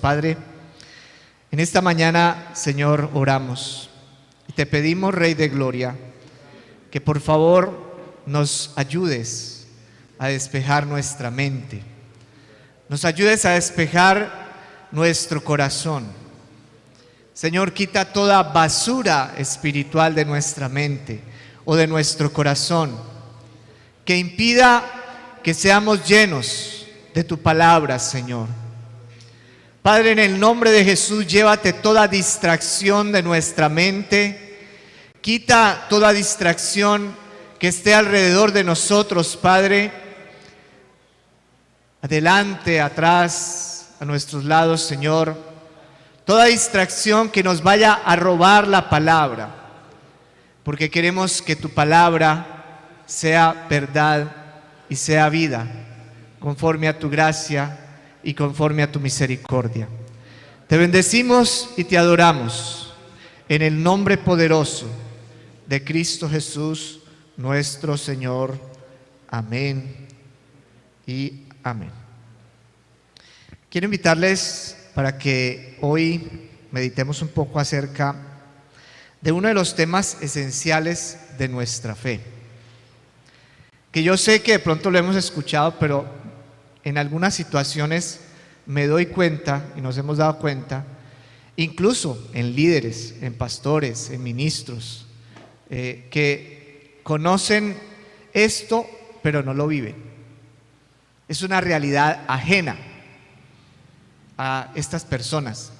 Padre, en esta mañana, Señor, oramos y te pedimos, Rey de Gloria, que por favor nos ayudes a despejar nuestra mente, nos ayudes a despejar nuestro corazón. Señor, quita toda basura espiritual de nuestra mente o de nuestro corazón que impida que seamos llenos de tu palabra, Señor. Padre, en el nombre de Jesús, llévate toda distracción de nuestra mente, quita toda distracción que esté alrededor de nosotros, Padre, adelante, atrás, a nuestros lados, Señor. Toda distracción que nos vaya a robar la palabra, porque queremos que tu palabra sea verdad y sea vida, conforme a tu gracia y conforme a tu misericordia. Te bendecimos y te adoramos en el nombre poderoso de Cristo Jesús, nuestro Señor. Amén y amén. Quiero invitarles para que hoy meditemos un poco acerca de uno de los temas esenciales de nuestra fe, que yo sé que de pronto lo hemos escuchado, pero en algunas situaciones me doy cuenta y nos hemos dado cuenta, incluso en líderes, en pastores, en ministros, que conocen esto pero no lo viven. Es una realidad ajena a estas personas.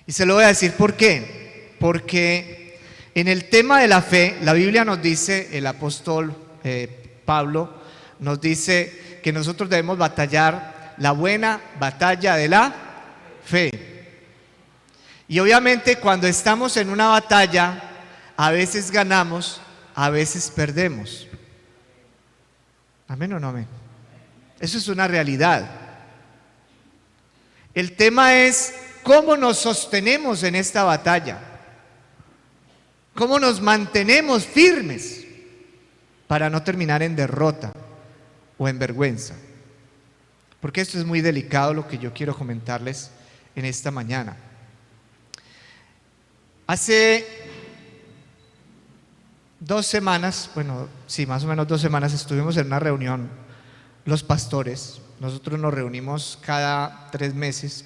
Y se lo voy a decir ¿por qué? Porque en el tema de la fe, la Biblia nos dice, el apóstol Pablo nos dice que nosotros debemos batallar la buena batalla de la fe. Y obviamente cuando estamos en una batalla, a veces ganamos, a veces perdemos. ¿Amén o no amén? Eso es una realidad. El tema es cómo nos sostenemos en esta batalla, cómo nos mantenemos firmes para no terminar en derrota o en vergüenza. Porque esto es muy delicado, lo que yo quiero comentarles en esta mañana. Hace 2 semanas, bueno, sí, más o menos 2 semanas, estuvimos en una reunión, los pastores. Nosotros nos reunimos cada 3 meses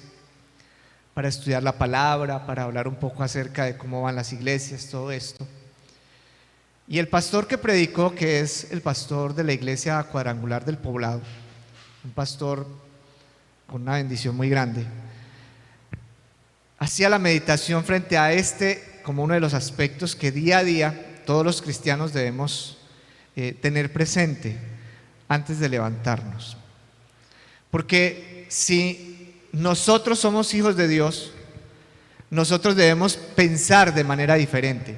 para estudiar la palabra, para hablar un poco acerca de cómo van las iglesias, todo esto. Y el pastor que predicó, que es el pastor de la iglesia cuadrangular del Poblado, un pastor con una bendición muy grande, hacía la meditación frente a como uno de los aspectos que día a día todos los cristianos debemos tener presente antes de levantarnos. Porque si nosotros somos hijos de Dios, nosotros debemos pensar de manera diferente,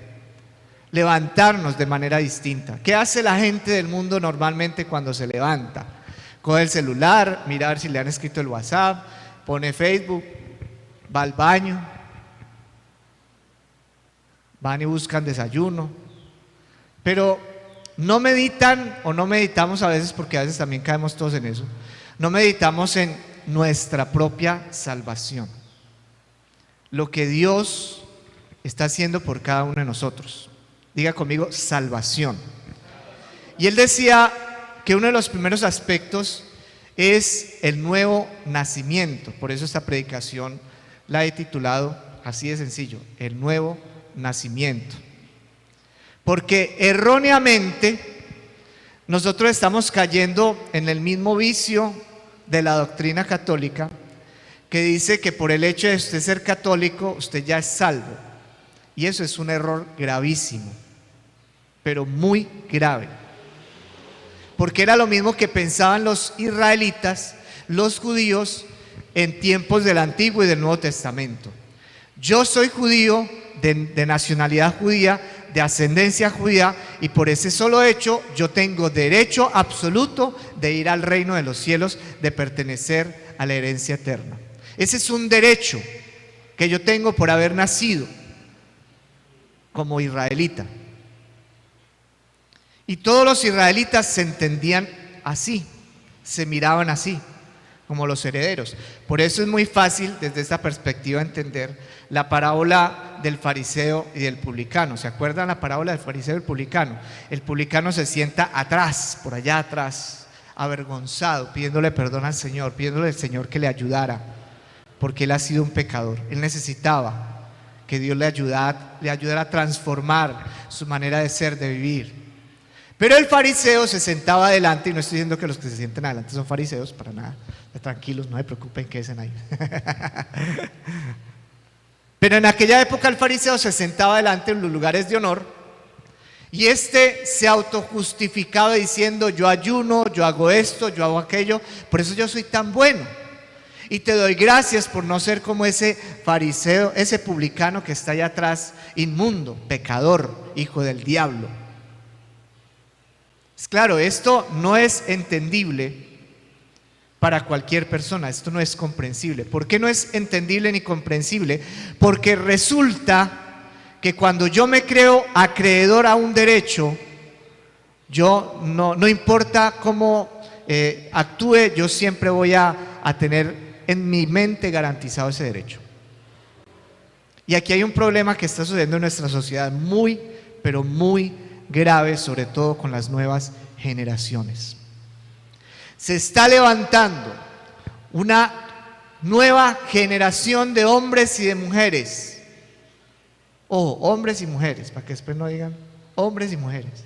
levantarnos de manera distinta. ¿Qué hace la gente del mundo normalmente cuando se levanta? Coge el celular, mira a ver si le han escrito el WhatsApp, pone Facebook, va al baño, van y buscan desayuno, pero no meditan o no meditamos a veces, porque a veces también caemos todos en eso. No meditamos en nuestra propia salvación, lo que Dios está haciendo por cada uno de nosotros. Diga conmigo, salvación. Y él decía que uno de los primeros aspectos es el nuevo nacimiento. Por eso esta predicación la he titulado así de sencillo, el nuevo nacimiento. Porque erróneamente nosotros estamos cayendo en el mismo vicio de la doctrina católica, que dice que por el hecho de usted ser católico, usted ya es salvo. Y eso es un error gravísimo, pero muy grave. Porque era lo mismo que pensaban los israelitas, los judíos, en tiempos del Antiguo y del Nuevo Testamento. Yo soy judío, de nacionalidad judía, de ascendencia judía, y por ese solo hecho yo tengo derecho absoluto de ir al reino de los cielos, de pertenecer a la herencia eterna. Ese es un derecho que yo tengo por haber nacido como israelita. Y todos los israelitas se entendían así, se miraban así. como los herederos. Por eso es muy fácil desde esta perspectiva entender la parábola del fariseo y del publicano. ¿Se acuerdan la parábola del fariseo y el publicano? El publicano se sienta atrás, por allá atrás, avergonzado, pidiéndole perdón al Señor, pidiéndole al Señor que le ayudara, porque él ha sido un pecador. Él necesitaba que Dios le ayudara a transformar su manera de ser, de vivir. Pero el fariseo se sentaba adelante, y no estoy diciendo que los que se sienten adelante son fariseos, para nada, tranquilos, no se preocupen, quédense ahí. Pero en aquella época el fariseo se sentaba adelante en los lugares de honor, y se autojustificaba diciendo: yo ayuno, yo hago esto, yo hago aquello, por eso yo soy tan bueno. Y te doy gracias por no ser como ese fariseo, ese publicano que está allá atrás, inmundo, pecador, hijo del diablo. Claro, esto no es entendible para cualquier persona, esto no es comprensible. ¿Por qué no es entendible ni comprensible? Porque resulta que cuando yo me creo acreedor a un derecho, yo no importa cómo actúe, yo siempre voy a tener en mi mente garantizado ese derecho. Y aquí hay un problema que está sucediendo en nuestra sociedad muy, pero muy grave, sobre todo con las nuevas generaciones. Se está levantando una nueva generación de hombres y de mujeres. Ojo, hombres y mujeres, para que después no digan hombres y mujeres,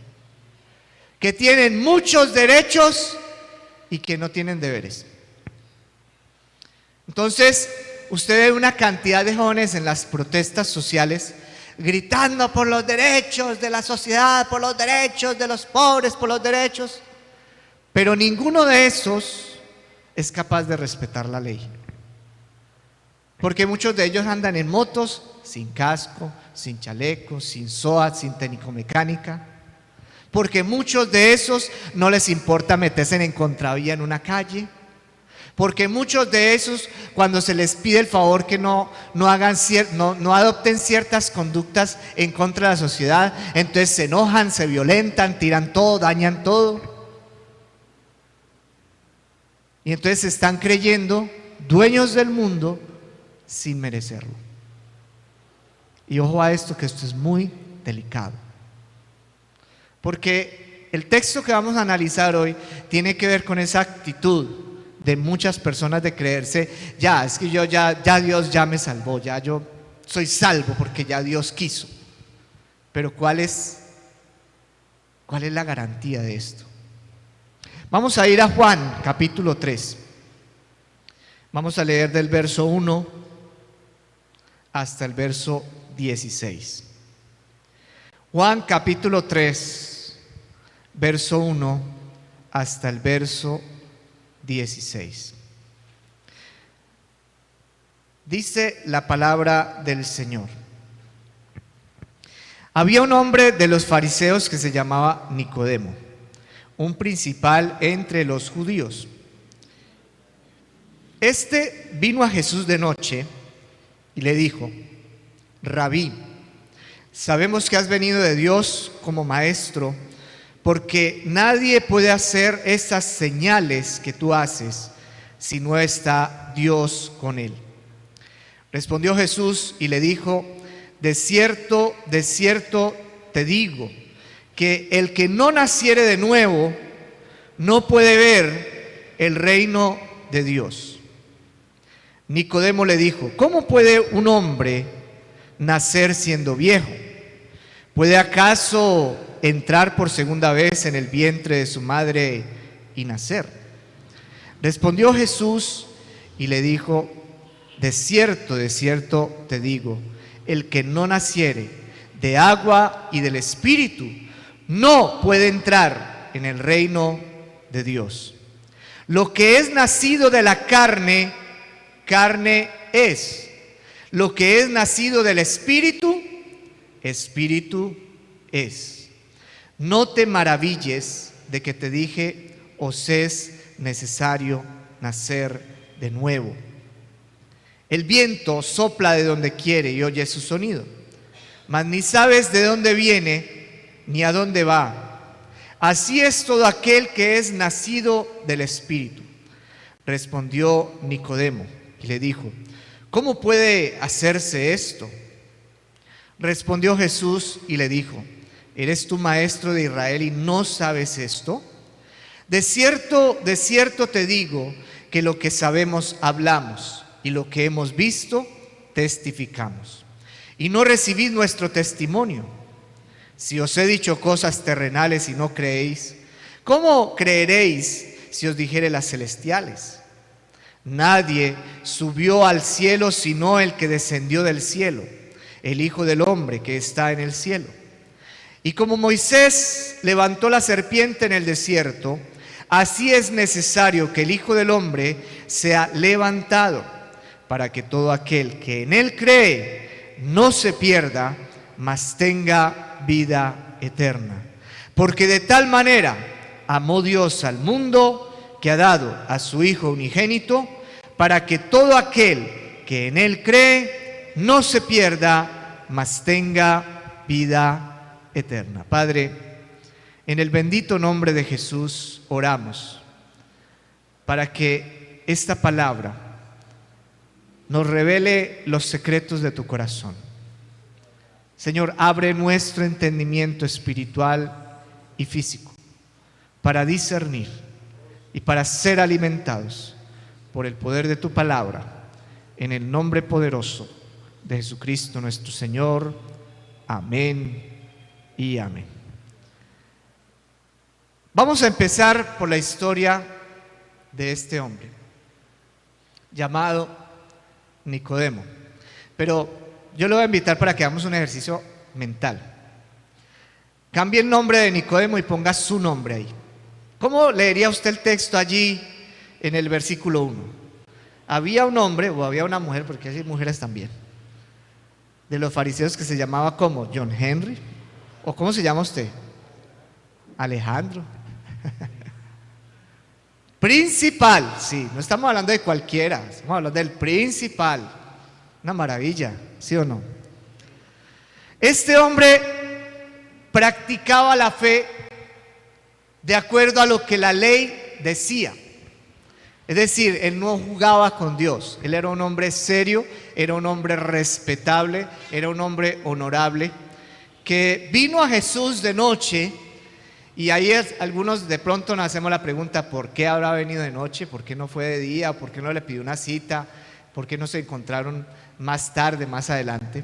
que tienen muchos derechos y que no tienen deberes. Entonces, usted ve una cantidad de jóvenes en las protestas sociales gritando por los derechos de la sociedad, por los derechos de los pobres, por los derechos, pero ninguno de esos es capaz de respetar la ley, porque muchos de ellos andan en motos sin casco, sin chaleco, sin SOAT, sin técnico-mecánica, porque muchos de esos no les importa meterse en contravía en una calle, porque muchos de esos, cuando se les pide el favor que no adopten ciertas conductas en contra de la sociedad, entonces se enojan, se violentan, tiran todo, dañan todo. Y entonces se están creyendo dueños del mundo sin merecerlo. Y ojo a esto, que esto es muy delicado, porque el texto que vamos a analizar hoy tiene que ver con esa actitud de muchas personas de creerse: ya, es que ya Dios ya me salvó, ya yo soy salvo porque ya Dios quiso. Pero ¿cuál es la garantía de esto? Vamos a ir a Juan capítulo 3. Vamos a leer del verso 1 hasta el verso 16. Juan capítulo 3, verso 1 hasta el verso 16. Dice la palabra del Señor: había un hombre de los fariseos que se llamaba Nicodemo, un principal entre los judíos. Este vino a Jesús de noche y le dijo: Rabí, sabemos que has venido de Dios como maestro, porque nadie puede hacer esas señales que tú haces si no está Dios con él. Respondió Jesús y le dijo: de cierto te digo, que el que no naciere de nuevo no puede ver el reino de Dios. Nicodemo le dijo: ¿cómo puede un hombre nacer siendo viejo? ¿Puede acaso entrar por segunda vez en el vientre de su madre y nacer? Respondió Jesús y le dijo: de cierto te digo, el que no naciere de agua y del Espíritu no puede entrar en el reino de Dios. Lo que es nacido de la carne, carne es. Lo que es nacido del Espíritu, Espíritu es. No te maravilles de que te dije: os es necesario nacer de nuevo. El viento sopla de donde quiere y oyes su sonido, mas ni sabes de dónde viene ni a dónde va. Así es todo aquel que es nacido del Espíritu. Respondió Nicodemo y le dijo: ¿cómo puede hacerse esto? Respondió Jesús y le dijo: ¿eres tú maestro de Israel y no sabes esto? De cierto te digo que lo que sabemos hablamos y lo que hemos visto testificamos. Y no recibid nuestro testimonio. Si os he dicho cosas terrenales y no creéis, ¿cómo creeréis si os dijere las celestiales? Nadie subió al cielo sino el que descendió del cielo, el Hijo del Hombre que está en el cielo. Y como Moisés levantó la serpiente en el desierto, así es necesario que el Hijo del Hombre sea levantado, para que todo aquel que en él cree no se pierda, mas tenga vida eterna. Porque de tal manera amó Dios al mundo, que ha dado a su Hijo unigénito, para que todo aquel que en él cree no se pierda, mas tenga vida eterna. Padre, en el bendito nombre de Jesús oramos para que esta palabra nos revele los secretos de tu corazón. Señor, abre nuestro entendimiento espiritual y físico para discernir y para ser alimentados por el poder de tu palabra, en el nombre poderoso de Jesucristo nuestro Señor. Amén y amén. Vamos a empezar por la historia de este hombre llamado Nicodemo. Pero yo le voy a invitar para que hagamos un ejercicio mental. Cambie el nombre de Nicodemo y ponga su nombre ahí. ¿Cómo leería usted el texto allí en el versículo 1? Había un hombre, o había una mujer, porque hay mujeres también, de los fariseos, que se llamaba ¿cómo? John Henry. ¿O cómo se llama usted? Alejandro. Principal, sí, no estamos hablando de cualquiera, estamos hablando del principal. Una maravilla, ¿sí o no? Este hombre practicaba la fe de acuerdo a lo que la ley decía. Es decir, él no jugaba con Dios. Él era un hombre serio, era un hombre respetable, era un hombre honorable, que vino a Jesús de noche. Y ahí algunos de pronto nos hacemos la pregunta: ¿por qué habrá venido de noche? ¿Por qué no fue de día? ¿Por qué no le pidió una cita? ¿Por qué no se encontraron más tarde, más adelante?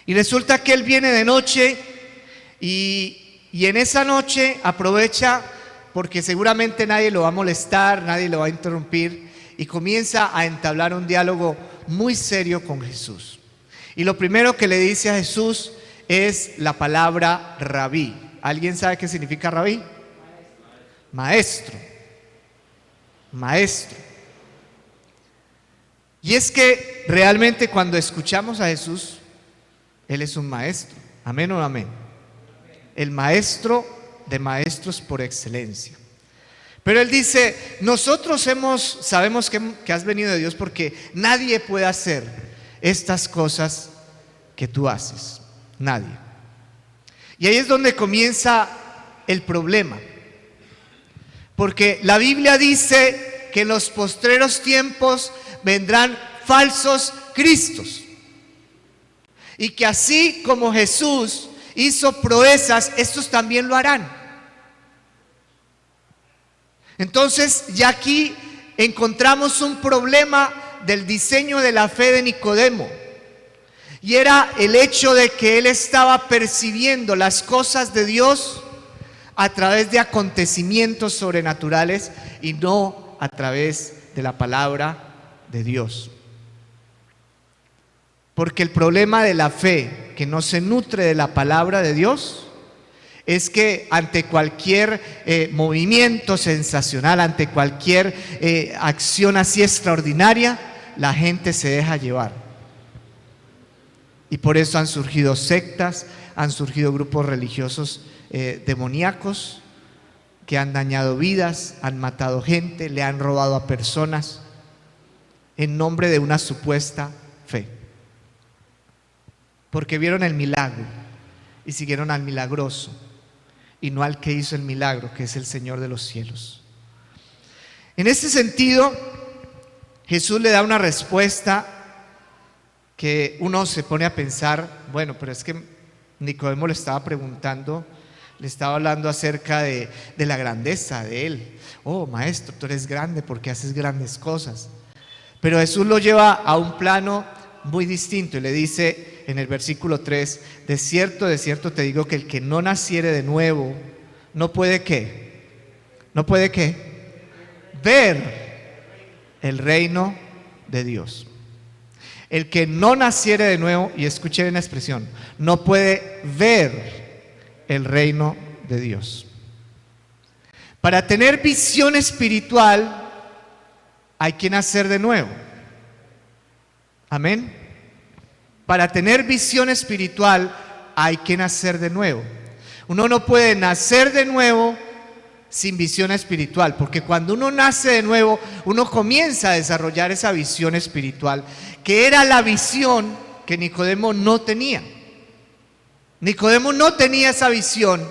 Y resulta que él viene de noche y en esa noche aprovecha, porque seguramente nadie lo va a molestar, nadie lo va a interrumpir, y comienza a entablar un diálogo muy serio con Jesús. Y lo primero que le dice a Jesús es la palabra rabí. ¿Alguien sabe qué significa rabí? Maestro. Maestro. Y es que realmente cuando escuchamos a Jesús, Él es un maestro. Amén o no amén. El maestro de maestros por excelencia. Pero Él dice: nosotros sabemos que has venido de Dios, porque nadie puede hacer estas cosas que tú haces. Nadie. Y ahí es donde comienza el problema, porque la Biblia dice que en los postreros tiempos vendrán falsos cristos, y que así como Jesús hizo proezas, estos también lo harán. Entonces ya aquí encontramos un problema del diseño de la fe de Nicodemo. Y era el hecho de que él estaba percibiendo las cosas de Dios a través de acontecimientos sobrenaturales y no a través de la palabra de Dios. Porque el problema de la fe que no se nutre de la palabra de Dios es que ante cualquier movimiento sensacional, ante cualquier acción así extraordinaria, la gente se deja llevar. Y por eso han surgido sectas, han surgido grupos religiosos demoníacos que han dañado vidas, han matado gente, le han robado a personas en nombre de una supuesta fe. Porque vieron el milagro y siguieron al milagroso y no al que hizo el milagro, que es el Señor de los cielos. En ese sentido, Jesús le da una respuesta que uno se pone a pensar, bueno, pero es que Nicodemo le estaba preguntando, le estaba hablando acerca de la grandeza de él. Oh, maestro, tú eres grande porque haces grandes cosas. Pero Jesús lo lleva a un plano muy distinto y le dice en el versículo 3, de cierto te digo que el que no naciere de nuevo, no puede ¿qué? No puede ¿qué? Ver el reino de Dios. El que no naciere de nuevo, y escuchen la expresión, no puede ver el reino de Dios. Para tener visión espiritual hay que nacer de nuevo. Amén. Para tener visión espiritual hay que nacer de nuevo. Uno no puede nacer de nuevo sin visión espiritual, porque cuando uno nace de nuevo, uno comienza a desarrollar esa visión espiritual, que era la visión que Nicodemo no tenía. Nicodemo no tenía esa visión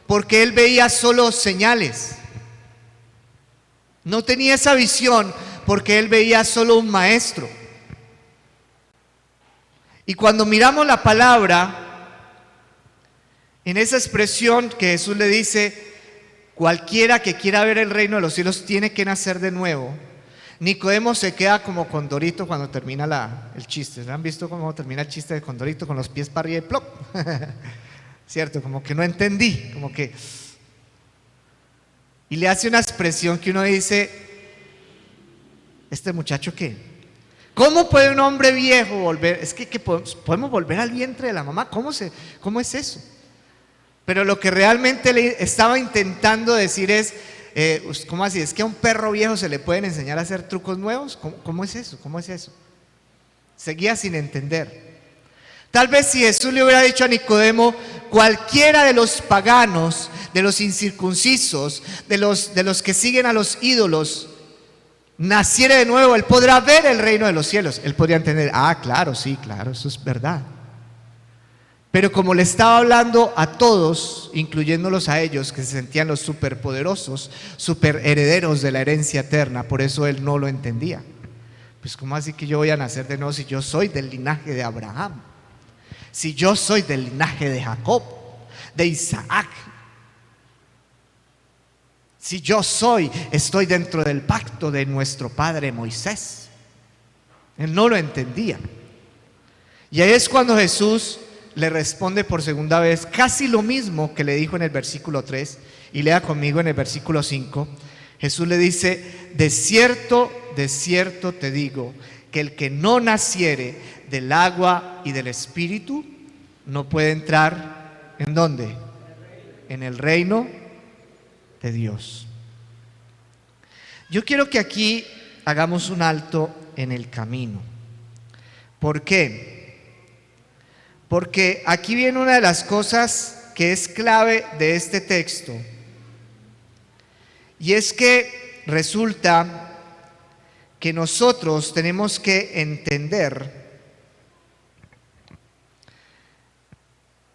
porque él veía solo señales. No tenía esa visión porque él veía solo un maestro. Y cuando miramos la palabra, en esa expresión que Jesús le dice, cualquiera que quiera ver el reino de los cielos tiene que nacer de nuevo. Nicodemo se queda como Condorito cuando termina el chiste. ¿Han visto cómo termina el chiste de Condorito? Con los pies para arriba y plop. Cierto, como que no entendí, como que... Y le hace una expresión que uno dice, ¿este muchacho qué? ¿Cómo puede un hombre viejo volver? Es que podemos volver al vientre de la mamá. ¿Cómo es eso? Pero lo que realmente le estaba intentando decir es, ¿cómo así? ¿Es que a un perro viejo se le pueden enseñar a hacer trucos nuevos? ¿Cómo es eso? ¿Cómo es eso? Seguía sin entender. Tal vez si Jesús le hubiera dicho a Nicodemo, cualquiera de los paganos, de los incircuncisos, de los que siguen a los ídolos, naciere de nuevo, él podrá ver el reino de los cielos. Él podría entender, claro, sí, claro, eso es verdad. Pero como le estaba hablando a todos, incluyéndolos a ellos, que se sentían los superpoderosos, superherederos de la herencia eterna, por eso él no lo entendía. Pues ¿cómo así que yo voy a nacer de nuevo si yo soy del linaje de Abraham? Si yo soy del linaje de Jacob, de Isaac. Si yo estoy dentro del pacto de nuestro padre Moisés. Él no lo entendía. Y ahí es cuando Jesús le responde por segunda vez casi lo mismo que le dijo en el versículo 3, y lea conmigo en el versículo 5. Jesús le dice, de cierto te digo, que el que no naciere del agua y del espíritu no puede entrar, ¿en dónde? En el reino de Dios. Yo quiero que aquí hagamos un alto en el camino. ¿Por qué? Porque aquí viene una de las cosas que es clave de este texto, y es que resulta que nosotros tenemos que entender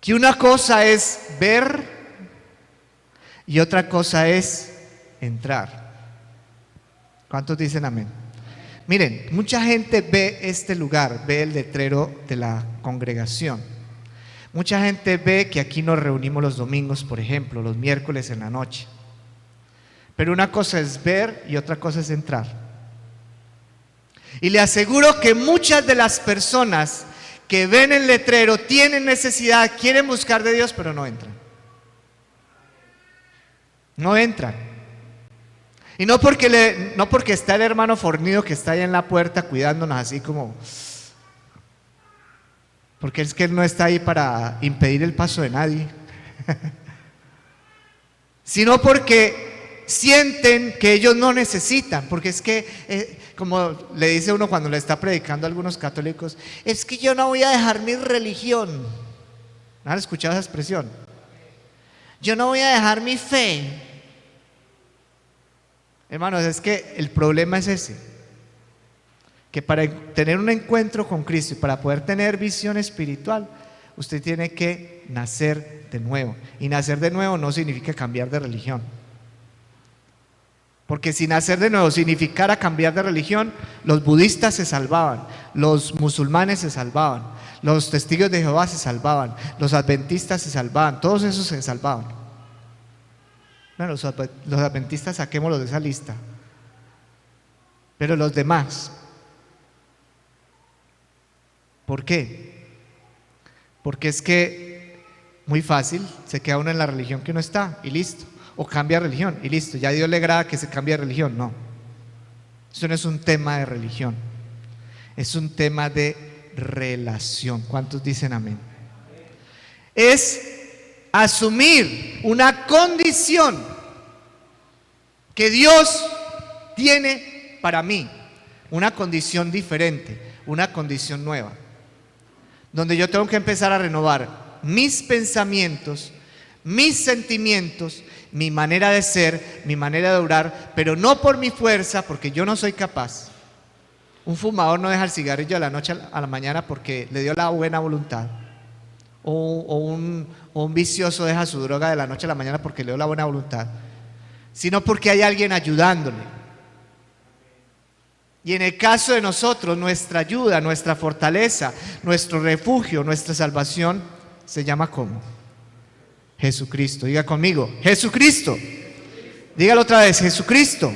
que una cosa es ver y otra cosa es entrar. ¿Cuántos dicen amén? Miren, mucha gente ve este lugar, ve el letrero de la congregación. Mucha gente ve que aquí nos reunimos los domingos, por ejemplo, los miércoles en la noche. Pero una cosa es ver y otra cosa es entrar. Y le aseguro que muchas de las personas que ven el letrero tienen necesidad, quieren buscar de Dios, pero no entran. No entran. Y no porque está el hermano fornido que está ahí en la puerta cuidándonos así como... Porque es que él no está ahí para impedir el paso de nadie. Sino porque sienten que ellos no necesitan. Porque es que, como le dice uno cuando le está predicando a algunos católicos, es que yo no voy a dejar mi religión. ¿No han escuchado esa expresión? Yo no voy a dejar mi fe. Hermanos, es que el problema es ese, que para tener un encuentro con Cristo y para poder tener visión espiritual, usted tiene que nacer de nuevo. Y nacer de nuevo no significa cambiar de religión. Porque si nacer de nuevo significara cambiar de religión, los budistas se salvaban, los musulmanes se salvaban, los testigos de Jehová se salvaban, los adventistas se salvaban, todos esos se salvaban. Bueno, los adventistas saquémoslos de esa lista. Pero los demás, ¿por qué? Porque es que muy fácil, se queda uno en la religión que uno está y listo. O cambia de religión y listo, ya a Dios le agrada que se cambie de religión. No, eso no es un tema de religión, es un tema de relación. ¿Cuántos dicen amén? Es asumir una condición que Dios tiene para mí, una condición diferente, una condición nueva, donde yo tengo que empezar a renovar mis pensamientos, mis sentimientos, mi manera de ser, mi manera de orar, pero no por mi fuerza, porque yo no soy capaz. Un fumador no deja el cigarrillo de la noche a la mañana porque le dio la buena voluntad. O un vicioso deja su droga de la noche a la mañana porque le dio la buena voluntad, sino porque hay alguien ayudándole. Y en el caso de nosotros, nuestra ayuda, nuestra fortaleza, nuestro refugio, nuestra salvación, se llama ¿cómo? Jesucristo. Diga conmigo, Jesucristo. Dígalo otra vez, Jesucristo.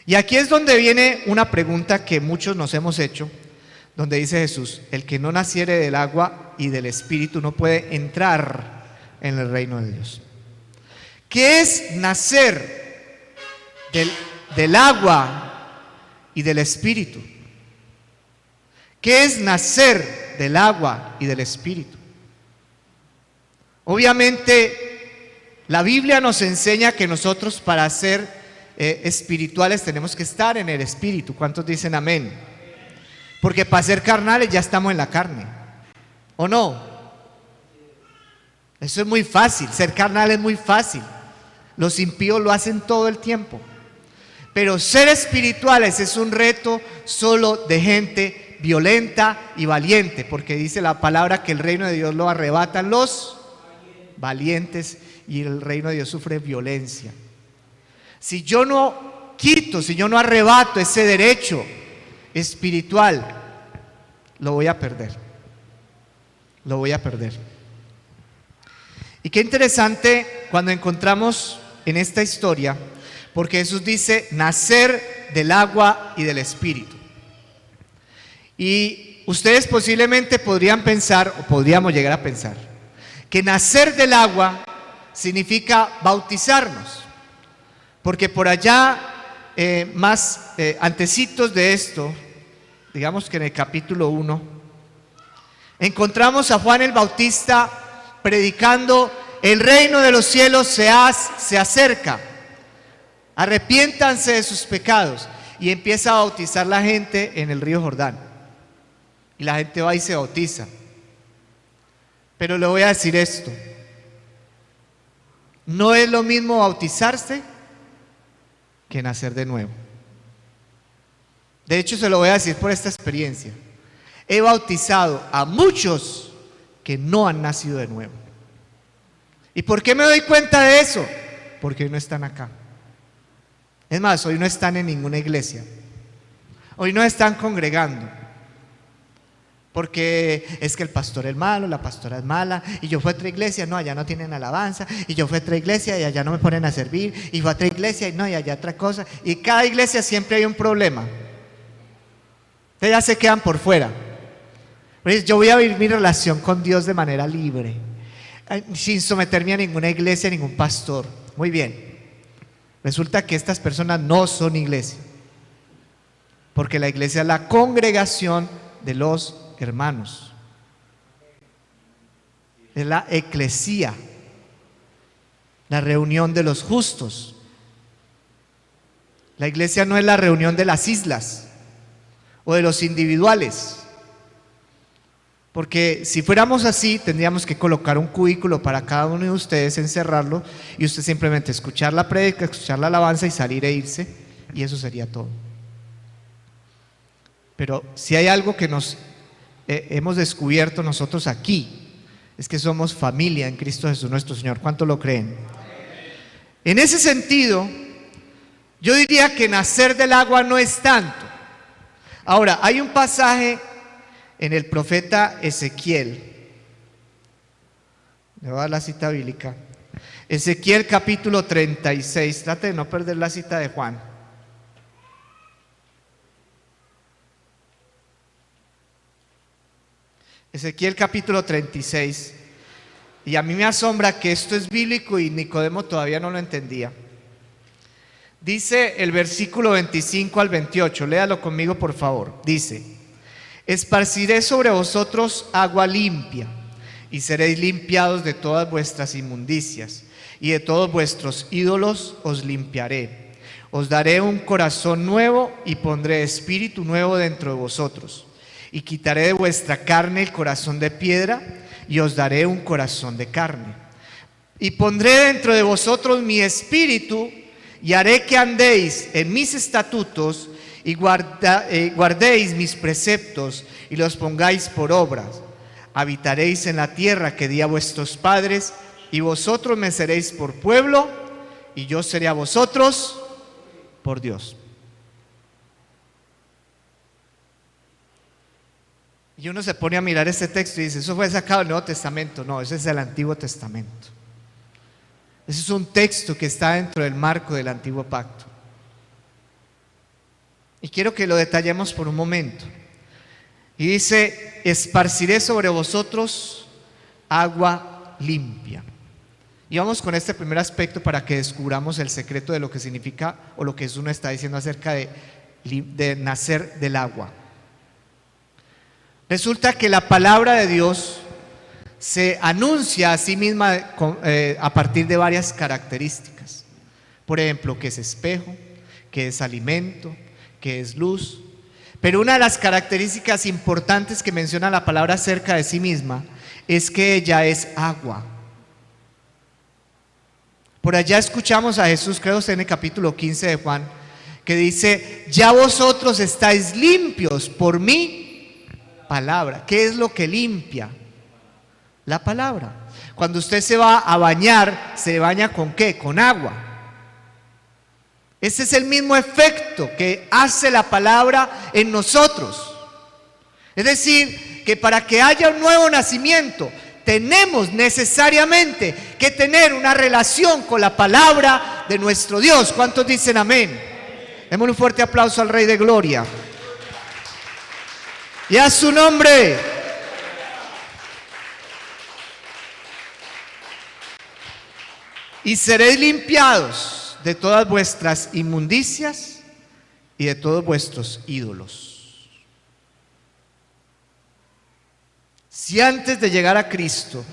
Y aquí es donde viene una pregunta que muchos nos hemos hecho, donde dice Jesús: el que no naciere del agua y del Espíritu no puede entrar en el reino de Dios. ¿Qué es nacer del agua y del Espíritu? ¿Qué es nacer del agua y del Espíritu? Obviamente, la Biblia nos enseña que nosotros para ser espirituales tenemos que estar en el Espíritu. ¿Cuántos dicen amén? Porque para ser carnales ya estamos en la carne, ¿o no? Eso es muy fácil, ser carnal es muy fácil. Los impíos lo hacen todo el tiempo. Pero ser espirituales es un reto solo de gente violenta y valiente, porque dice la palabra que el reino de Dios lo arrebatan los valientes y el reino de Dios sufre violencia. Si yo no quito, si yo no arrebato ese derecho espiritual, lo voy a perder. Lo voy a perder. Y qué interesante cuando encontramos en esta historia, porque Jesús dice nacer del agua y del Espíritu. Y ustedes posiblemente podrían pensar, o podríamos llegar a pensar, que nacer del agua significa bautizarnos, porque por allá antecitos de esto, digamos que en el capítulo 1, encontramos a Juan el Bautista predicando: el reino de los cielos se acerca, arrepiéntanse de sus pecados, y empieza a bautizar la gente en el río Jordán, y la gente va y se bautiza. Pero le voy a decir esto: no es lo mismo bautizarse que nacer de nuevo. De hecho, se lo voy a decir por esta experiencia. He bautizado a muchos que no han nacido de nuevo. ¿Y por qué me doy cuenta de eso? Porque hoy no están acá. Es más, hoy no están en ninguna iglesia. Hoy no están congregando. Porque es que el pastor es malo, la pastora es mala, y yo fui a otra iglesia, no, allá no tienen alabanza, y yo fui a otra iglesia y allá no me ponen a servir, y fui a otra iglesia y no, y allá otra cosa, y cada iglesia siempre hay un problema. Ustedes ya se quedan por fuera. Pues yo voy a vivir mi relación con Dios de manera libre, sin someterme a ninguna iglesia, a ningún pastor. Muy bien. Resulta que estas personas no son iglesia, porque la iglesia es la congregación de los hermanos, es la eclesía, la reunión de los justos. La iglesia no es la reunión de las islas o de los individuales, porque si fuéramos así tendríamos que colocar un cubículo para cada uno de ustedes, encerrarlo, y usted simplemente escuchar la prédica, escuchar la alabanza y salir e irse, y eso sería todo. Pero si hay algo que nos hemos descubierto nosotros aquí, es que somos familia en Cristo Jesús nuestro Señor. ¿Cuánto lo creen? En ese sentido, Yo diría que nacer del agua no es tanto. Ahora, hay un pasaje en el profeta Ezequiel. Le voy a dar la cita bíblica. Ezequiel capítulo 36. Trate de no perder la cita de Juan. Ezequiel capítulo 36. Y a mí me asombra que esto es bíblico y Nicodemo todavía no lo entendía. Dice el versículo 25 al 28, léalo conmigo por favor. Dice: esparciré sobre vosotros agua limpia, y seréis limpiados de todas vuestras inmundicias, y de todos vuestros ídolos os limpiaré. Os daré un corazón nuevo, y pondré espíritu nuevo dentro de vosotros. Y quitaré de vuestra carne el corazón de piedra, y os daré un corazón de carne. Y pondré dentro de vosotros mi espíritu, y haré que andéis en mis estatutos, y guardéis mis preceptos, y los pongáis por obras. Habitaréis en la tierra que di a vuestros padres, y vosotros me seréis por pueblo, y yo seré a vosotros por Dios. Y uno se pone a mirar este texto y dice: eso fue sacado del Nuevo Testamento. No, ese es el Antiguo Testamento. Ese es un texto que está dentro del marco del Antiguo Pacto. Y quiero que lo detallemos por un momento. Y dice: esparciré sobre vosotros agua limpia. Y vamos con este primer aspecto para que descubramos el secreto de lo que significa o lo que Jesús nos está diciendo acerca de nacer del agua. Resulta que la palabra de Dios se anuncia a sí misma a partir de varias características. Por ejemplo, que es espejo, que es alimento, que es luz. Pero una de las características importantes que menciona la palabra acerca de sí misma es que ella es agua. Por allá escuchamos a Jesús, creo que en el capítulo 15 de Juan, que dice: ya vosotros estáis limpios por mi palabra. ¿Qué es lo que limpia? La palabra. Cuando usted se va a bañar, ¿se baña con qué? Con agua. Ese es el mismo efecto que hace la palabra en nosotros. Es decir, que para que haya un nuevo nacimiento, tenemos necesariamente que tener una relación con la palabra de nuestro Dios. ¿Cuántos dicen amén? Démosle un fuerte aplauso al Rey de Gloria. Y a su nombre. Y seréis limpiados de todas vuestras inmundicias y de todos vuestros ídolos. Si antes de llegar a Cristo,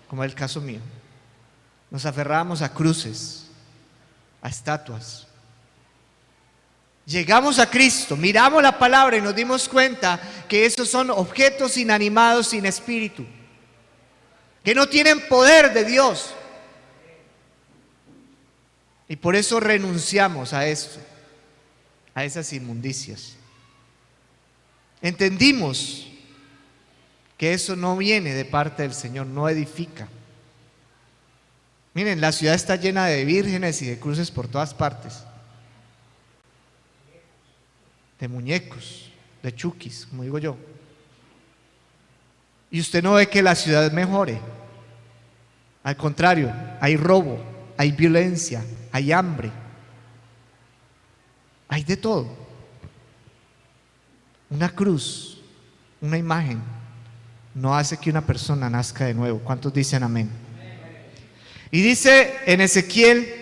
como es el caso mío, nos aferrábamos a cruces, a estatuas, llegamos a Cristo, miramos la palabra y nos dimos cuenta que esos son objetos inanimados sin espíritu, que no tienen poder de Dios. Y por eso renunciamos a esto, a esas inmundicias. Entendimos que eso no viene de parte del Señor, no edifica. Miren, la ciudad está llena de vírgenes y de cruces por todas partes. De muñecos, de chukis, como digo yo. Y usted no ve que la ciudad mejore. Al contrario, hay robo, hay violencia, hay hambre, hay de todo. Una cruz, una imagen, no hace que una persona nazca de nuevo. ¿Cuántos dicen amén? Y dice en Ezequiel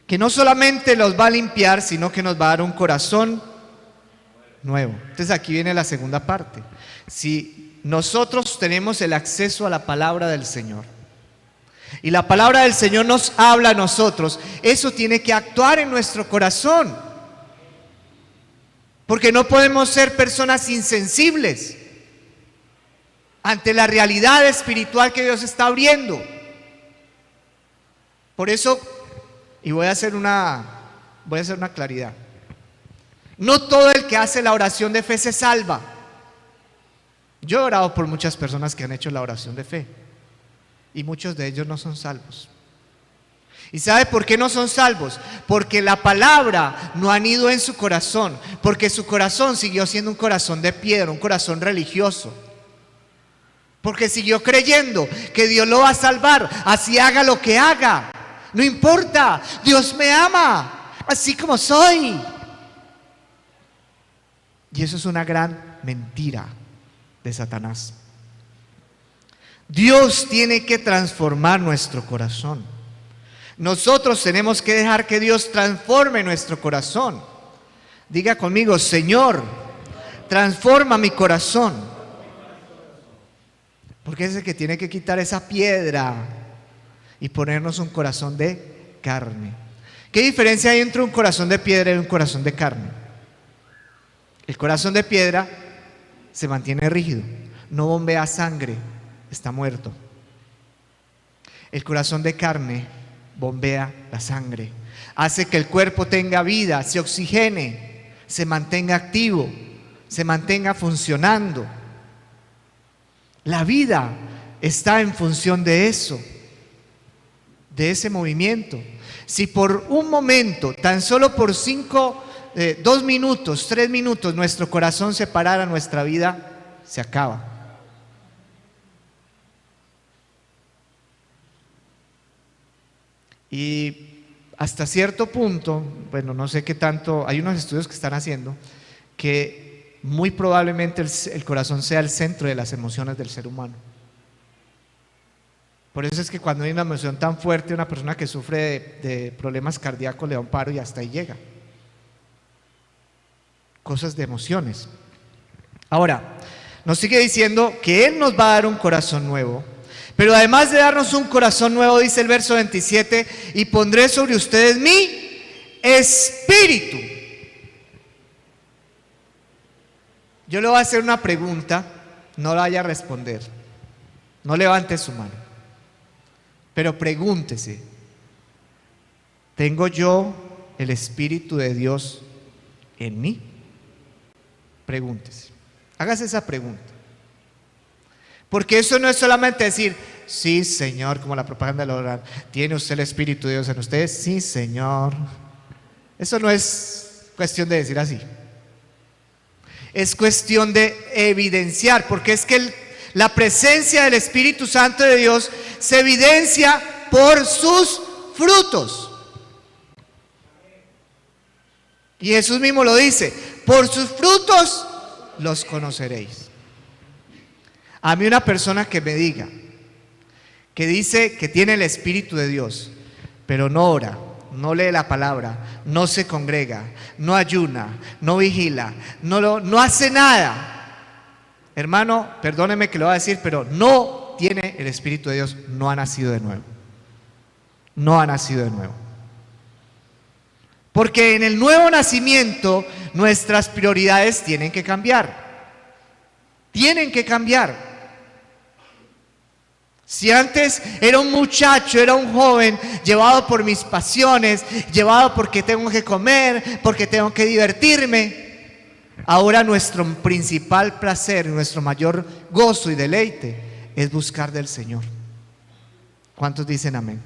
que no solamente los va a limpiar, sino que nos va a dar un corazón nuevo. Entonces aquí viene la segunda parte. Si nosotros tenemos el acceso a la palabra del Señor, y la palabra del Señor nos habla a nosotros, eso tiene que actuar en nuestro corazón. Porque no podemos ser personas insensibles ante la realidad espiritual que Dios está abriendo. Por eso, y voy a hacer una claridad. No todo el que hace la oración de fe se salva. Yo he orado por muchas personas que han hecho la oración de fe, y muchos de ellos no son salvos. ¿Y sabe por qué no son salvos? Porque la palabra no ha ido en su corazón, porque su corazón siguió siendo un corazón de piedra, un corazón religioso. Porque siguió creyendo que Dios lo va a salvar, así haga lo que haga. No importa, Dios me ama, así como soy. Y eso es una gran mentira de Satanás. Dios tiene que transformar nuestro corazón. Nosotros tenemos que dejar que Dios transforme nuestro corazón. Diga conmigo: Señor, transforma mi corazón. Porque es el que tiene que quitar esa piedra y ponernos un corazón de carne. ¿Qué diferencia hay entre un corazón de piedra y un corazón de carne? El corazón de piedra se mantiene rígido, no bombea sangre, está muerto. El corazón de carne bombea la sangre, hace que el cuerpo tenga vida, se oxigene, se mantenga activo, se mantenga funcionando. La vida está en función de eso, de ese movimiento. Si por un momento, tan solo por 2 minutos, 3 minutos, nuestro corazón se parara, nuestra vida se acaba. Y hasta cierto punto, bueno, no sé qué tanto, hay unos estudios que están haciendo que muy probablemente el corazón sea el centro de las emociones del ser humano. Por eso es que cuando hay una emoción tan fuerte, una persona que sufre de problemas cardíacos le da un paro y hasta ahí llega. Cosas de emociones. Ahora, nos sigue diciendo que Él nos va a dar un corazón nuevo. Pero además de darnos un corazón nuevo, dice el verso 27, y pondré sobre ustedes mi espíritu. Yo le voy a hacer una pregunta, no la vaya a responder, no levante su mano, pero pregúntese: ¿tengo yo el Espíritu de Dios en mí? Pregúntese, hágase esa pregunta. Porque eso no es solamente decir: sí, Señor, como la propaganda de la orar, ¿tiene usted el Espíritu de Dios en usted? Sí, Señor. Eso no es cuestión de decir así. Es cuestión de evidenciar, porque es que la presencia del Espíritu Santo de Dios se evidencia por sus frutos. Y Jesús mismo lo dice: por sus frutos los conoceréis. A mí una persona que me diga, que dice que tiene el Espíritu de Dios, pero no ora, no lee la palabra, no se congrega, no ayuna, no vigila, no hace nada. Hermano, perdóneme que lo voy a decir, pero no tiene el Espíritu de Dios, no ha nacido de nuevo. No ha nacido de nuevo. Porque en el nuevo nacimiento nuestras prioridades tienen que cambiar. Tienen que cambiar. Si antes era un muchacho, era un joven llevado por mis pasiones, llevado porque tengo que comer, porque tengo que divertirme, ahora nuestro principal placer, nuestro mayor gozo y deleite es buscar del Señor. ¿Cuántos dicen amén?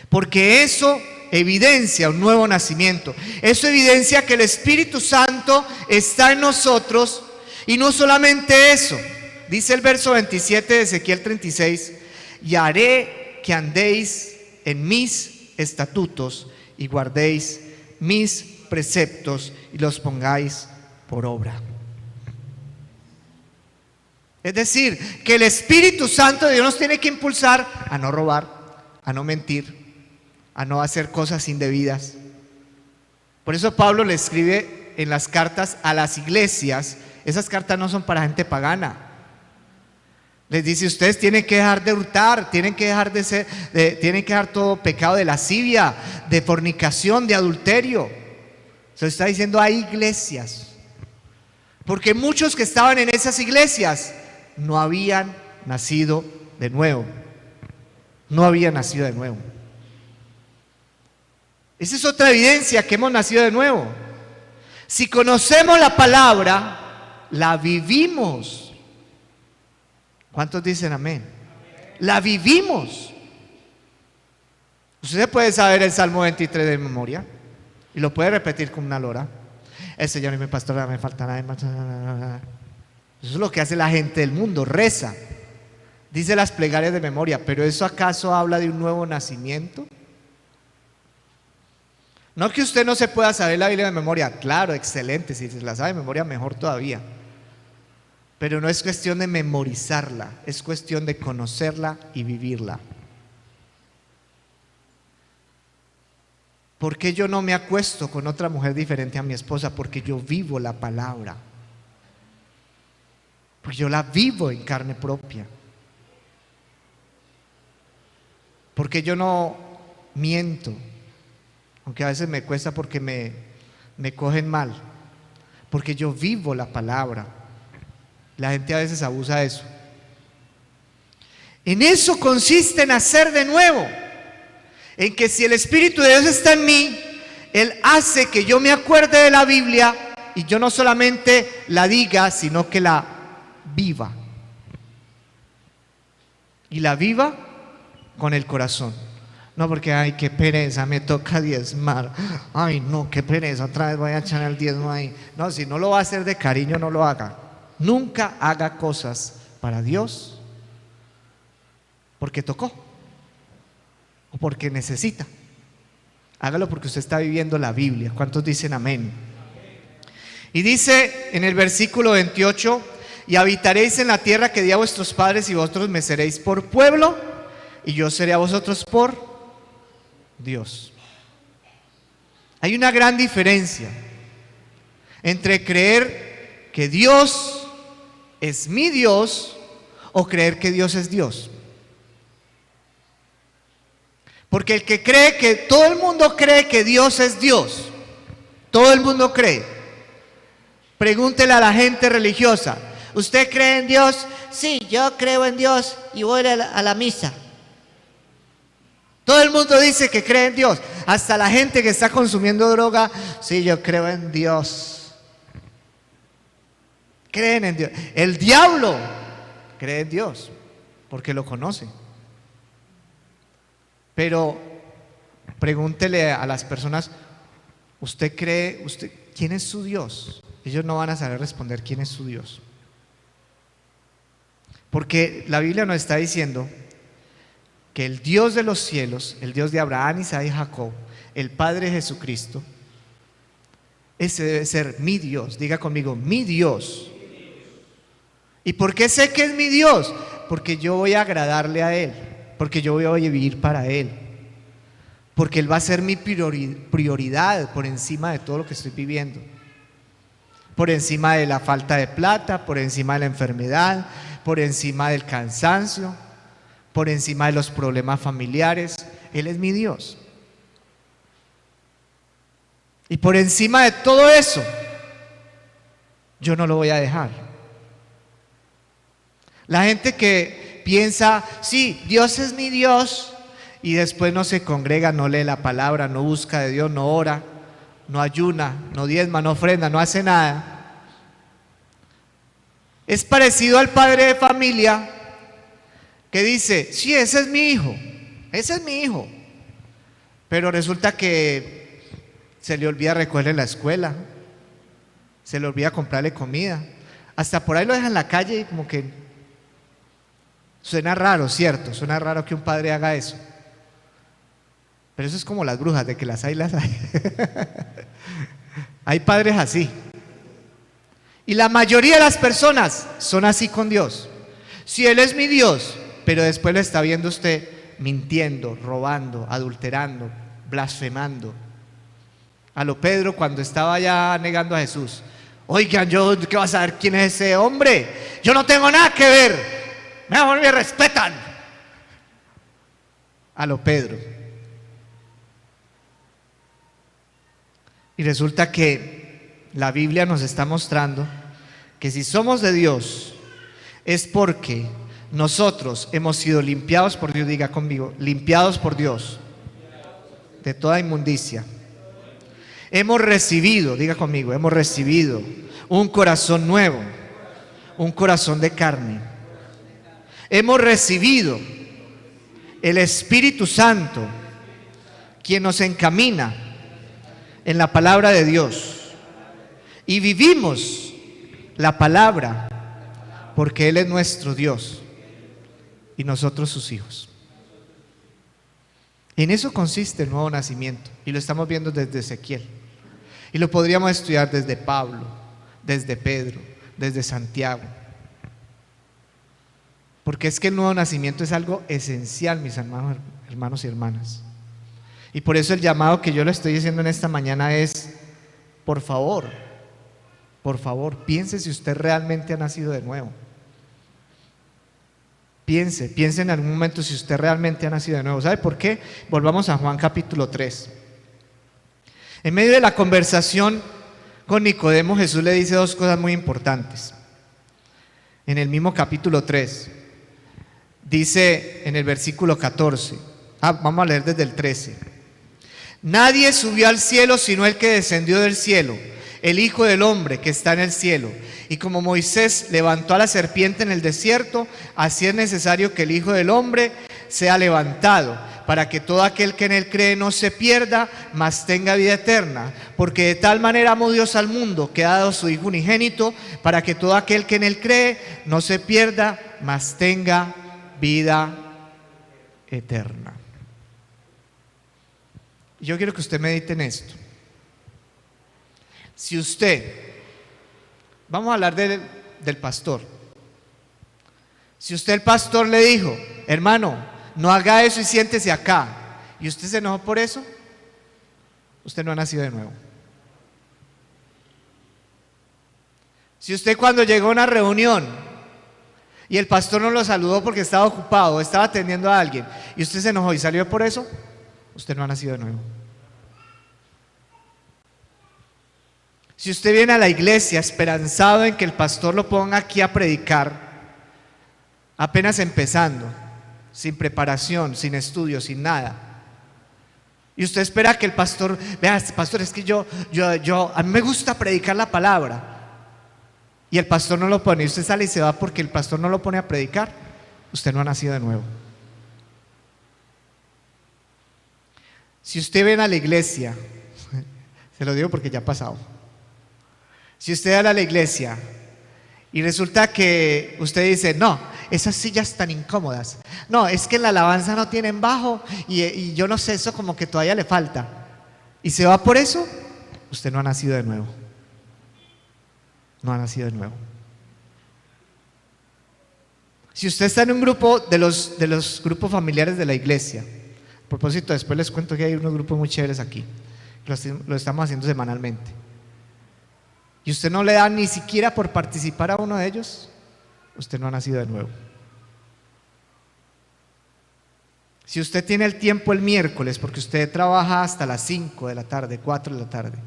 Porque eso evidencia un nuevo nacimiento. Eso evidencia que el Espíritu Santo está en nosotros. Y no solamente eso, dice el verso 27 de Ezequiel 36: y haré que andéis en mis estatutos y guardéis mis preceptos y los pongáis por obra. Es decir, que el Espíritu Santo de Dios nos tiene que impulsar a no robar, a no mentir, a no hacer cosas indebidas. Por eso Pablo le escribe en las cartas a las iglesias. Esas cartas no son para gente pagana. Les dice: ustedes tienen que dejar de hurtar, tienen que dejar todo pecado de lascivia, de fornicación, de adulterio. Se lo está diciendo a iglesias. Porque muchos que estaban en esas iglesias no habían nacido de nuevo. No habían nacido de nuevo. Esa es otra evidencia que hemos nacido de nuevo. Si conocemos la palabra, la vivimos. ¿Cuántos dicen amén? La vivimos. Usted se puede saber el Salmo 23 de memoria y lo puede repetir con una lora. El Señor es mi pastor, no me falta nada. Eso es lo que hace la gente del mundo, reza, dice las plegarias de memoria, pero ¿eso acaso habla de un nuevo nacimiento? No que usted no se pueda saber la Biblia de memoria, claro, excelente, si se la sabe de memoria mejor todavía, pero no es cuestión de memorizarla, es cuestión de conocerla y vivirla. ¿Por qué yo no me acuesto con otra mujer diferente a mi esposa? Porque yo vivo la palabra, porque yo la vivo en carne propia. Porque yo no miento, aunque a veces me cuesta porque me cogen mal, porque yo vivo la palabra. La gente a veces abusa de eso. En eso consiste nacer de nuevo, en que si el Espíritu de Dios está en mí, Él hace que yo me acuerde de la Biblia y yo no solamente la diga, sino que la viva. Y la viva con el corazón. No porque, ay, qué pereza, me toca diezmar. Ay, no, qué pereza, otra vez voy a echar el diezmo ahí. No, si no lo va a hacer de cariño, no lo haga. Nunca haga cosas para Dios porque tocó o porque necesita. Hágalo porque usted está viviendo la Biblia. ¿Cuántos dicen amén? Y dice en el versículo 28: y habitaréis en la tierra que di a vuestros padres, y vosotros me seréis por pueblo, y yo seré a vosotros por Dios. Hay una gran diferencia entre creer que Dios es mi Dios o creer que Dios es Dios. Porque el que cree que todo el mundo cree que Dios es Dios, todo el mundo cree. Pregúntele a la gente religiosa: ¿usted cree en Dios? Sí, yo creo en Dios y voy a la misa. Todo el mundo dice que cree en Dios. Hasta la gente que está consumiendo droga: sí, yo creo en Dios. Creen en Dios. El diablo cree en Dios porque lo conoce. Pero pregúntele a las personas: ¿usted cree, quién es su Dios? Ellos no van a saber responder quién es su Dios. Porque la Biblia nos está diciendo que el Dios de los cielos, el Dios de Abraham, Isaac y Jacob, el Padre Jesucristo, ese debe ser mi Dios. Diga conmigo: mi Dios. ¿Y por qué sé que es mi Dios? Porque yo voy a agradarle a Él, porque yo voy a vivir para Él, porque Él va a ser mi prioridad por encima de todo lo que estoy viviendo, por encima de la falta de plata, por encima de la enfermedad, por encima del cansancio, por encima de los problemas familiares. Él es mi Dios. Y por encima de todo eso, yo no lo voy a dejar. La gente que piensa: sí, Dios es mi Dios, y después no se congrega, no lee la palabra, no busca de Dios, no ora, no ayuna, no diezma, no ofrenda, no hace nada. Es parecido al padre de familia que dice: sí, ese es mi hijo, ese es mi hijo, pero resulta que se le olvida recogerle la escuela, se le olvida comprarle comida, hasta por ahí lo deja en la calle y como que suena raro, ¿cierto? Suena raro que un padre haga eso. Pero eso es como las brujas, de que las hay, las hay. Hay padres así. Y la mayoría de las personas son así con Dios. Si Él es mi Dios, pero después lo está viendo usted mintiendo, robando, adulterando, blasfemando. A lo Pedro, cuando estaba ya negando a Jesús: oigan, yo ¿qué vas a saber quién es ese hombre? Yo no tengo nada que ver. Mejor me respetan. A lo Pedro. Y resulta que la Biblia nos está mostrando que si somos de Dios es porque nosotros hemos sido limpiados por Dios. Diga conmigo: limpiados por Dios de toda inmundicia. Hemos recibido, diga conmigo, hemos recibido un corazón nuevo, un corazón de carne. Hemos recibido el Espíritu Santo quien nos encamina en la palabra de Dios. Y vivimos la palabra porque Él es nuestro Dios y nosotros sus hijos. En eso consiste el nuevo nacimiento y lo estamos viendo desde Ezequiel. Y lo podríamos estudiar desde Pablo, desde Pedro, desde Santiago. Porque es que el nuevo nacimiento es algo esencial, mis hermanos y hermanas. Y por eso el llamado que yo le estoy diciendo en esta mañana es, por favor, piense si usted realmente ha nacido de nuevo. Piense en algún momento si usted realmente ha nacido de nuevo. ¿Sabe por qué? Volvamos a Juan capítulo 3. En medio de la conversación con Nicodemo, Jesús le dice dos cosas muy importantes. En el mismo capítulo 3, dice en el versículo 14, vamos a leer desde el 13. Nadie subió al cielo sino el que descendió del cielo, el Hijo del Hombre que está en el cielo. Y como Moisés levantó a la serpiente en el desierto, así es necesario que el Hijo del Hombre sea levantado, para que todo aquel que en él cree no se pierda, mas tenga vida eterna. Porque de tal manera amó Dios al mundo, que ha dado a su Hijo unigénito, para que todo aquel que en él cree no se pierda, mas tenga vida eterna. Yo quiero que usted medite en esto. Si usted, vamos a hablar del pastor. Si usted, el pastor, le dijo, hermano, no haga eso y siéntese acá, y usted se enojó por eso, usted no ha nacido de nuevo. Si usted, cuando llegó a una reunión y el pastor no lo saludó porque estaba ocupado, estaba atendiendo a alguien, y usted se enojó y salió por eso, usted no ha nacido de nuevo. Si usted viene a la iglesia esperanzado en que el pastor lo ponga aquí a predicar, apenas empezando, sin preparación, sin estudio, sin nada, y usted espera que el pastor, vea, pastor, es que a mí me gusta predicar la palabra, y el pastor no lo pone, y usted sale y se va porque el pastor no lo pone a predicar, usted no ha nacido de nuevo. Si usted viene a la iglesia, se lo digo porque ya ha pasado. Si usted va a la iglesia y resulta que usted dice, no, esas sillas tan incómodas, no, es que en la alabanza no tienen bajo y yo no sé, eso como que todavía le falta, y se va por eso, usted no ha nacido de nuevo. No ha nacido de nuevo. Si usted está en un grupo de los grupos familiares de la iglesia, a propósito, después les cuento que hay unos grupos muy chéveres aquí, lo estamos haciendo semanalmente, y usted no le da ni siquiera por participar a uno de ellos, usted no ha nacido de nuevo. Si usted tiene el tiempo el miércoles, porque usted trabaja hasta las 5 de la tarde, 4 de la tarde,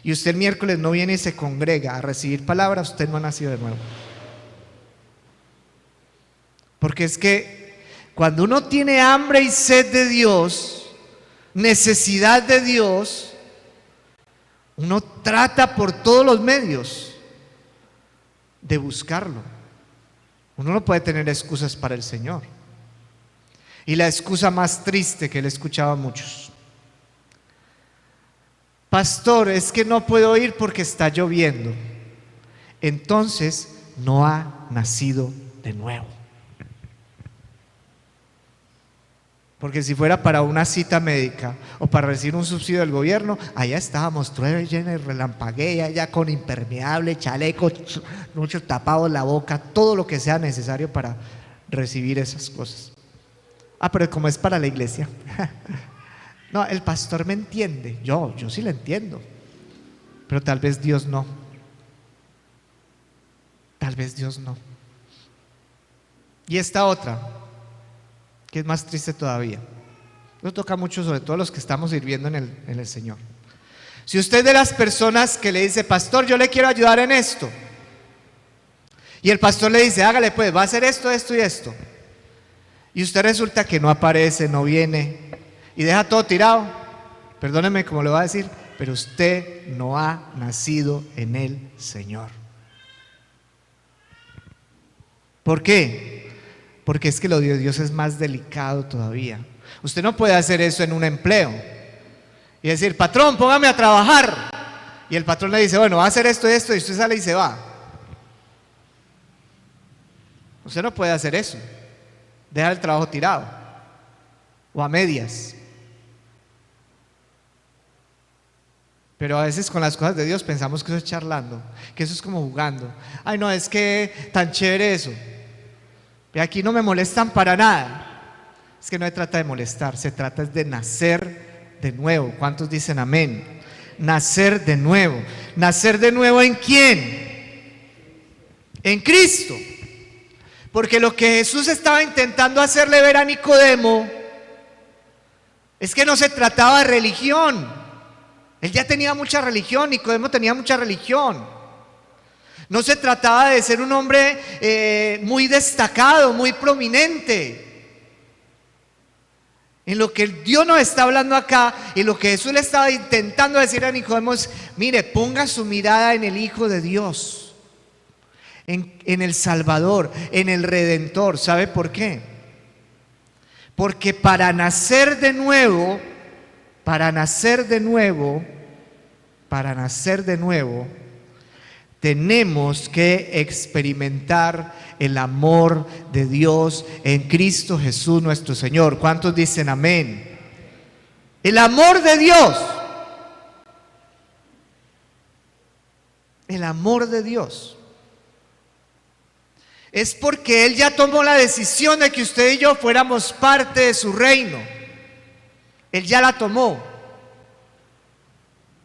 y usted el miércoles no viene y se congrega a recibir palabra, usted no ha nacido de nuevo. Porque es que cuando uno tiene hambre y sed de Dios, necesidad de Dios, uno trata por todos los medios de buscarlo. Uno no puede tener excusas para el Señor. Y la excusa más triste que le he escuchado a muchos: pastor, es que no puedo ir porque está lloviendo. Entonces no ha nacido de nuevo. Porque si fuera para una cita médica o para recibir un subsidio del gobierno, allá estábamos, llueve, llena y relampaguea, allá con impermeable, chaleco, mucho tapado la boca, todo lo que sea necesario para recibir esas cosas. Pero como es para la iglesia, no, el pastor me entiende, yo sí le entiendo, pero tal vez Dios no. Tal vez Dios no. Y esta otra, que es más triste todavía, nos toca mucho, sobre todo los que estamos sirviendo en el Señor. Si usted es de las personas que le dice, pastor, yo le quiero ayudar en esto, y el pastor le dice, hágale pues, va a hacer esto, esto y esto, y usted resulta que no aparece, no viene, y deja todo tirado, perdóneme como le voy a decir, pero usted no ha nacido en el Señor. ¿Por qué? Porque es que lo de Dios es más delicado todavía. Usted no puede hacer eso en un empleo. y decir, patrón, póngame a trabajar. Y el patrón le dice, bueno, va a hacer esto y esto, y usted sale y se va. Usted no puede hacer eso. Dejar el trabajo tirado o a medias. Pero a veces con las cosas de Dios pensamos que eso es charlando, que eso es como jugando. Ay, no, es que tan chévere eso. Y aquí no me molestan para nada. Es que no se trata de molestar, se trata de nacer de nuevo. ¿Cuántos dicen amén? Nacer de nuevo. ¿Nacer de nuevo en quién? En Cristo. Porque lo que Jesús estaba intentando hacerle ver a Nicodemo es que no se trataba de religión. Él ya tenía mucha religión, Nicodemo tenía mucha religión. No se trataba de ser un hombre muy destacado, muy prominente. En lo que Dios nos está hablando acá y lo que Jesús le estaba intentando decir a Nicodemo es, mire, ponga su mirada en el Hijo de Dios, en el Salvador, en el Redentor. ¿Sabe por qué? Porque para nacer de nuevo, tenemos que experimentar el amor de Dios en Cristo Jesús nuestro Señor. ¿Cuántos dicen amén? El amor de Dios. El amor de Dios. Es porque Él ya tomó la decisión de que usted y yo fuéramos parte de su reino. Él ya la tomó.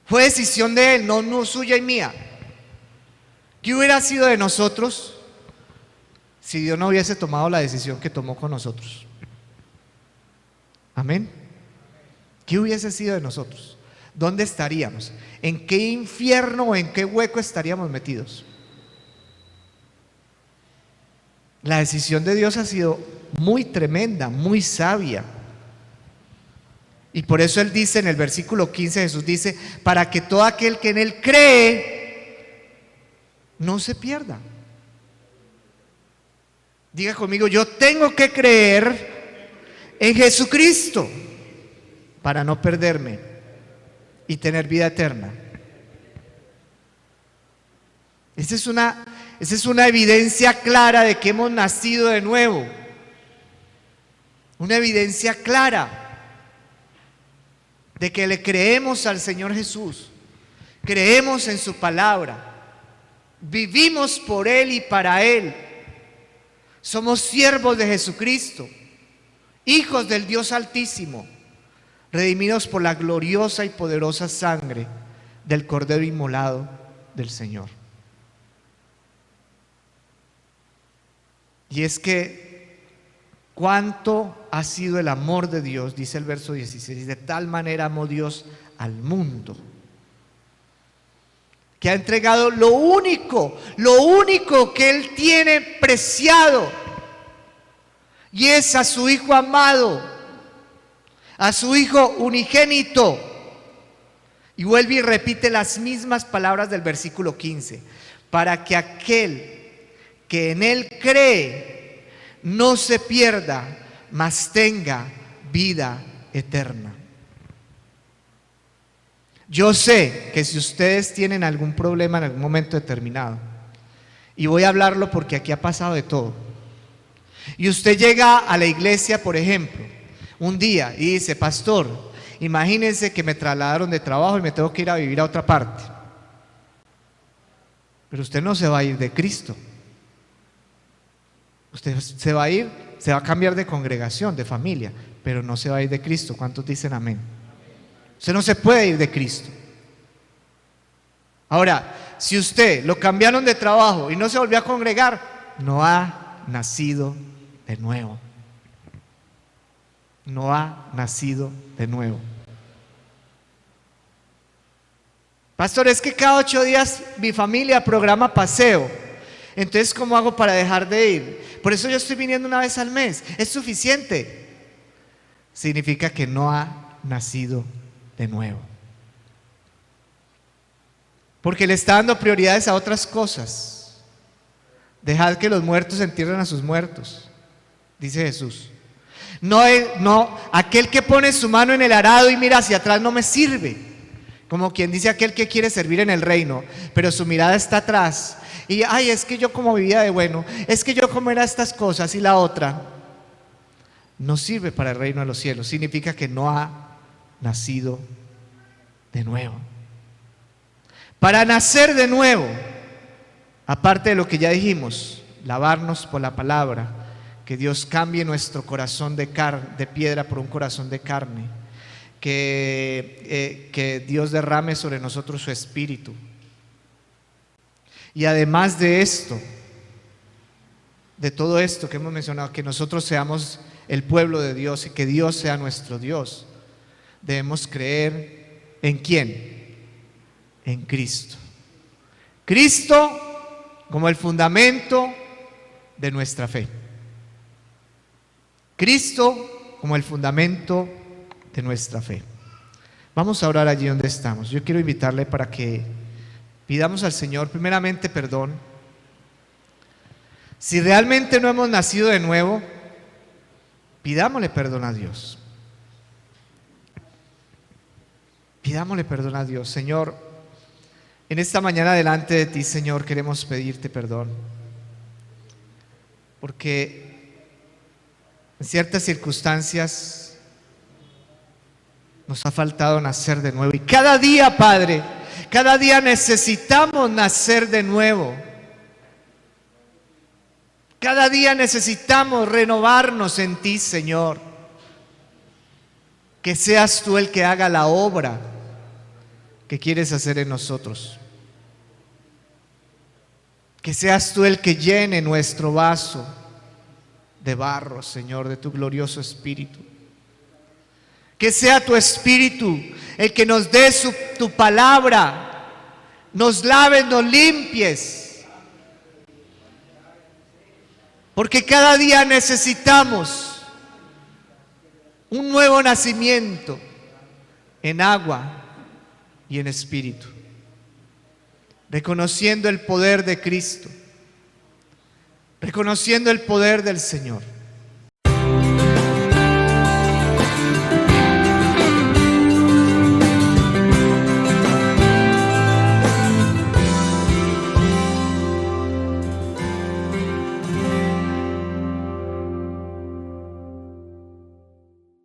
Fue decisión de Él, no suya y mía. ¿Qué hubiera sido de nosotros si Dios no hubiese tomado la decisión que tomó con nosotros? Amén. ¿Qué hubiese sido de nosotros? ¿Dónde estaríamos? ¿En qué infierno o en qué hueco estaríamos metidos? La decisión de Dios ha sido muy tremenda, muy sabia. Y por eso Él dice en el versículo 15, Jesús dice, para que todo aquel que en Él cree no se pierda. Diga conmigo, yo tengo que creer en Jesucristo para no perderme y tener vida eterna. Esa es una evidencia clara de que hemos nacido de nuevo. Una evidencia clara de que le creemos al Señor Jesús, creemos en su palabra, vivimos por Él y para Él, somos siervos de Jesucristo, hijos del Dios Altísimo, redimidos por la gloriosa y poderosa sangre del Cordero inmolado del Señor. Y es que cuánto ha sido el amor de Dios, dice el verso 16, de tal manera amó Dios al mundo, que ha entregado lo único que Él tiene preciado, y es a su Hijo amado, a su Hijo unigénito. Y vuelve y repite las mismas palabras del versículo 15, para que aquel que en Él cree no se pierda, mas tenga vida eterna. Yo sé que si ustedes tienen algún problema en algún momento determinado, y voy a hablarlo porque aquí ha pasado de todo, y usted llega a la iglesia, por ejemplo, un día y dice, pastor, imagínense que me trasladaron de trabajo y me tengo que ir a vivir a otra parte. Pero usted no se va a ir de Cristo. Usted se va a ir, se va a cambiar de congregación, de familia, pero no se va a ir de Cristo. ¿Cuántos dicen amén? Usted no se puede ir de Cristo. Ahora, si usted lo cambiaron de trabajo y no se volvió a congregar, no ha nacido de nuevo. No ha nacido de nuevo. Pastor, es que cada 8 días mi familia programa paseo. Entonces, ¿cómo hago para dejar de ir? Por eso yo estoy viniendo una vez al mes. ¿Es suficiente? Significa que no ha nacido de nuevo. Porque le está dando prioridades a otras cosas. Dejad que los muertos entierren a sus muertos, dice Jesús. No, aquel que pone su mano en el arado y mira hacia atrás no me sirve. Como quien dice aquel que quiere servir en el reino, pero su mirada está atrás. Y ay, es que yo como vivía de bueno, es que yo como era estas cosas y la otra. No sirve para el reino de los cielos. Significa que no ha nacido de nuevo. Para nacer de nuevo, aparte de lo que ya dijimos, lavarnos por la palabra, que Dios cambie nuestro corazón de piedra por un corazón de carne, que Dios derrame sobre nosotros su espíritu. Y además de esto, de todo esto que hemos mencionado, que nosotros seamos el pueblo de Dios y que Dios sea nuestro Dios, debemos creer ¿en quién? En Cristo. Cristo como el fundamento de nuestra fe. Cristo como el fundamento de nuestra fe. Vamos a orar allí donde estamos. Yo quiero invitarle para que pidamos al Señor primeramente perdón. Si realmente no hemos nacido de nuevo, pidámosle perdón a Dios. Pidámosle perdón a Dios. Señor, en esta mañana delante de ti, Señor, queremos pedirte perdón. Porque en ciertas circunstancias nos ha faltado nacer de nuevo. Y cada día, Padre, cada día necesitamos nacer de nuevo. Cada día necesitamos renovarnos en ti, Señor. Que seas tú el que haga la obra que quieres hacer en nosotros. Que seas tú el que llene nuestro vaso de barro, Señor, de tu glorioso Espíritu. Que sea tu Espíritu el que nos dé tu palabra, nos laves, nos limpies. Porque cada día necesitamos un nuevo nacimiento en agua y en espíritu, reconociendo el poder de Cristo, reconociendo el poder del Señor.